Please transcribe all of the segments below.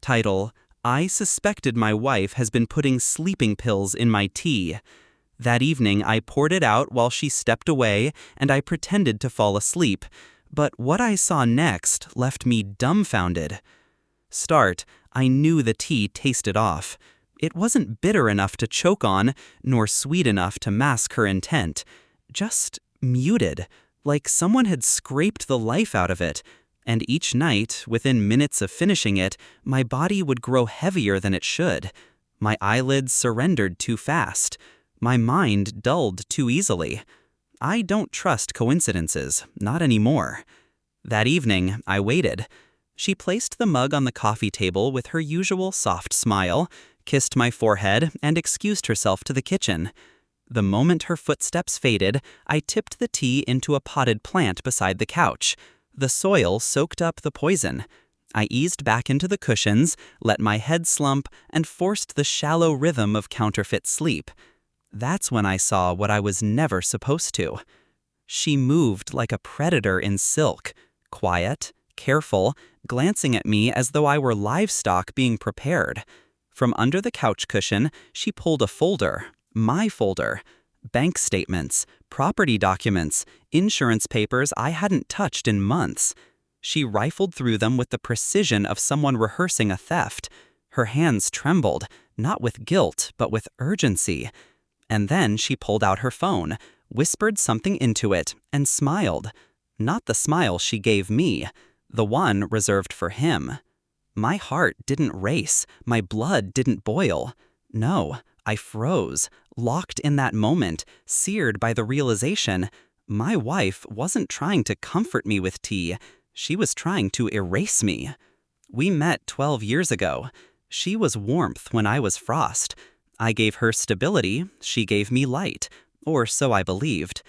Title: I suspected my wife has been putting sleeping pills in my tea. That evening I poured it out while she stepped away and I pretended to fall asleep, but what I saw next left me dumbfounded. Start: I knew the tea tasted off. It wasn't bitter enough to choke on, nor sweet enough to mask her intent. Just muted, like someone had scraped the life out of it. And each night, within minutes of finishing it, my body would grow heavier than it should. My eyelids surrendered too fast. My mind dulled too easily. I don't trust coincidences, not anymore. That evening, I waited. She placed the mug on the coffee table with her usual soft smile, kissed my forehead, and excused herself to the kitchen. The moment her footsteps faded, I tipped the tea into a potted plant beside the couch. The soil soaked up the poison. I eased back into the cushions, let my head slump, and forced the shallow rhythm of counterfeit sleep. That's when I saw what I was never supposed to. She moved like a predator in silk, quiet, careful, glancing at me as though I were livestock being prepared. From under the couch cushion, she pulled a folder, my folder. Bank statements, property documents, insurance papers I hadn't touched in months. She rifled through them with the precision of someone rehearsing a theft. Her hands trembled, not with guilt, but with urgency. And then she pulled out her phone, whispered something into it, and smiled. Not the smile she gave me, the one reserved for him. My heart didn't race, my blood didn't boil. No, I froze, locked in that moment, seared by the realization my wife wasn't trying to comfort me with tea, she was trying to erase me. We met 12 years ago. She was warmth when I was frost. I gave her stability, she gave me light, or so I believed.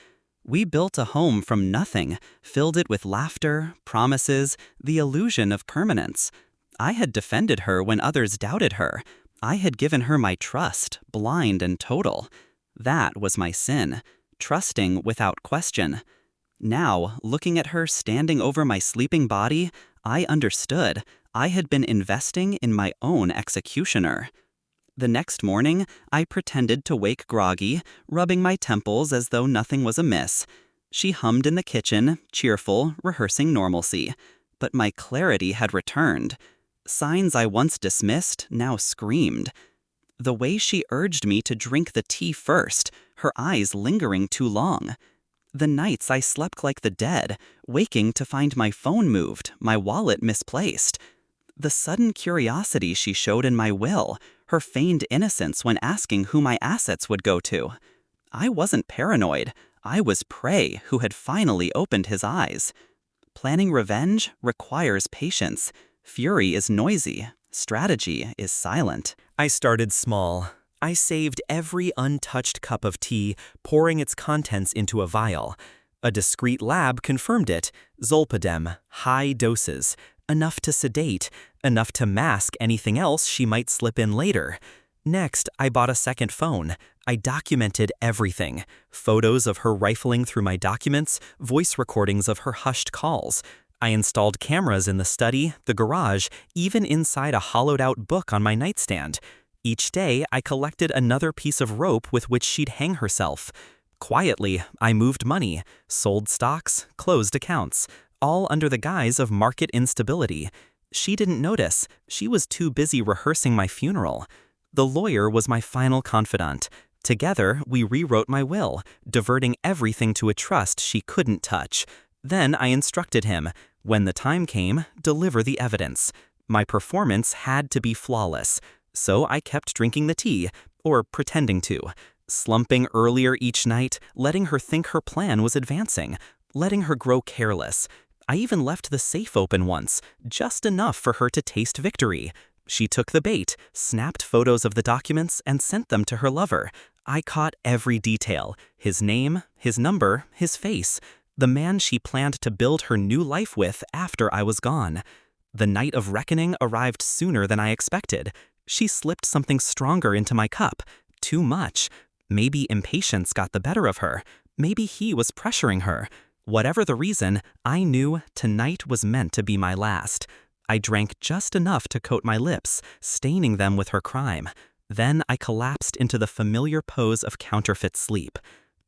We built a home from nothing, filled it with laughter, promises, the illusion of permanence. I had defended her when others doubted her. I had given her my trust, blind and total. That was my sin, trusting without question. Now, looking at her standing over my sleeping body, I understood I had been investing in my own executioner. The next morning, I pretended to wake groggy, rubbing my temples as though nothing was amiss. She hummed in the kitchen, cheerful, rehearsing normalcy. But my clarity had returned. Signs I once dismissed now screamed. The way she urged me to drink the tea first, her eyes lingering too long. The nights I slept like the dead, waking to find my phone moved, my wallet misplaced. The sudden curiosity she showed in my will, her feigned innocence when asking who my assets would go to. I wasn't paranoid. I was prey who had finally opened his eyes. Planning revenge requires patience. Fury is noisy. Strategy is silent. I started small. I saved every untouched cup of tea, pouring its contents into a vial. A discreet lab confirmed it. Zolpidem, high doses. Enough to sedate, enough to mask anything else she might slip in later. Next, I bought a second phone. I documented everything. Photos of her rifling through my documents, voice recordings of her hushed calls. I installed cameras in the study, the garage, even inside a hollowed-out book on my nightstand. Each day, I collected another piece of rope with which she'd hang herself. Quietly, I moved money, sold stocks, closed accounts, all under the guise of market instability. She didn't notice. She was too busy rehearsing my funeral. The lawyer was my final confidant. Together, we rewrote my will, diverting everything to a trust she couldn't touch. Then I instructed him, when the time came, deliver the evidence. My performance had to be flawless. So I kept drinking the tea, or pretending to, slumping earlier each night, letting her think her plan was advancing, letting her grow careless. I even left the safe open once, just enough for her to taste victory. She took the bait, snapped photos of the documents, and sent them to her lover. I caught every detail, his name, his number, his face, the man she planned to build her new life with after I was gone. The night of reckoning arrived sooner than I expected. She slipped something stronger into my cup. Too much. Maybe impatience got the better of her. Maybe he was pressuring her. Whatever the reason, I knew tonight was meant to be my last. I drank just enough to coat my lips, staining them with her crime. Then I collapsed into the familiar pose of counterfeit sleep.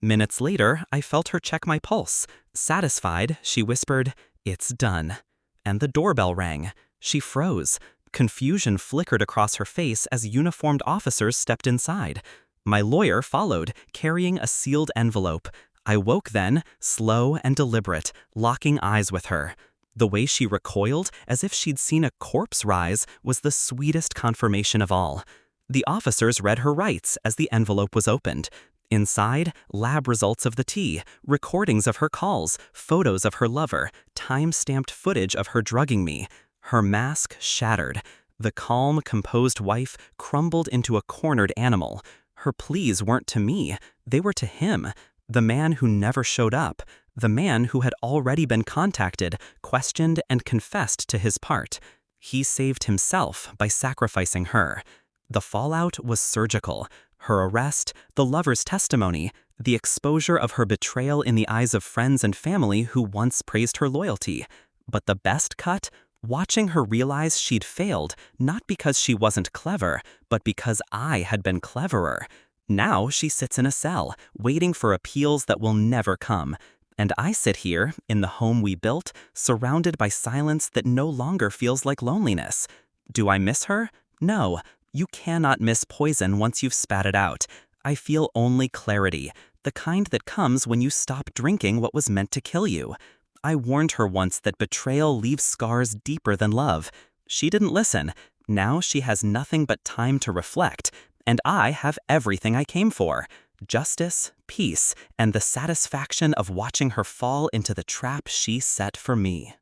Minutes later, I felt her check my pulse. Satisfied, she whispered, "It's done." And the doorbell rang. She froze. Confusion flickered across her face as uniformed officers stepped inside. My lawyer followed, carrying a sealed envelope. I woke then, slow and deliberate, locking eyes with her. The way she recoiled, as if she'd seen a corpse rise, was the sweetest confirmation of all. The officers read her rights as the envelope was opened. Inside, lab results of the tea, recordings of her calls, photos of her lover, time-stamped footage of her drugging me. Her mask shattered. The calm, composed wife crumbled into a cornered animal. Her pleas weren't to me, they were to him, the man who never showed up, the man who had already been contacted, questioned, and confessed to his part. He saved himself by sacrificing her. The fallout was surgical. Her arrest, the lover's testimony, the exposure of her betrayal in the eyes of friends and family who once praised her loyalty. But the best cut? Watching her realize she'd failed, not because she wasn't clever, but because I had been cleverer. Now she sits in a cell, waiting for appeals that will never come. And I sit here, in the home we built, surrounded by silence that no longer feels like loneliness. Do I miss her? No. You cannot miss poison once you've spat it out. I feel only clarity, the kind that comes when you stop drinking what was meant to kill you. I warned her once that betrayal leaves scars deeper than love. She didn't listen. Now she has nothing but time to reflect, and I have everything I came for. Justice, peace, and the satisfaction of watching her fall into the trap she set for me.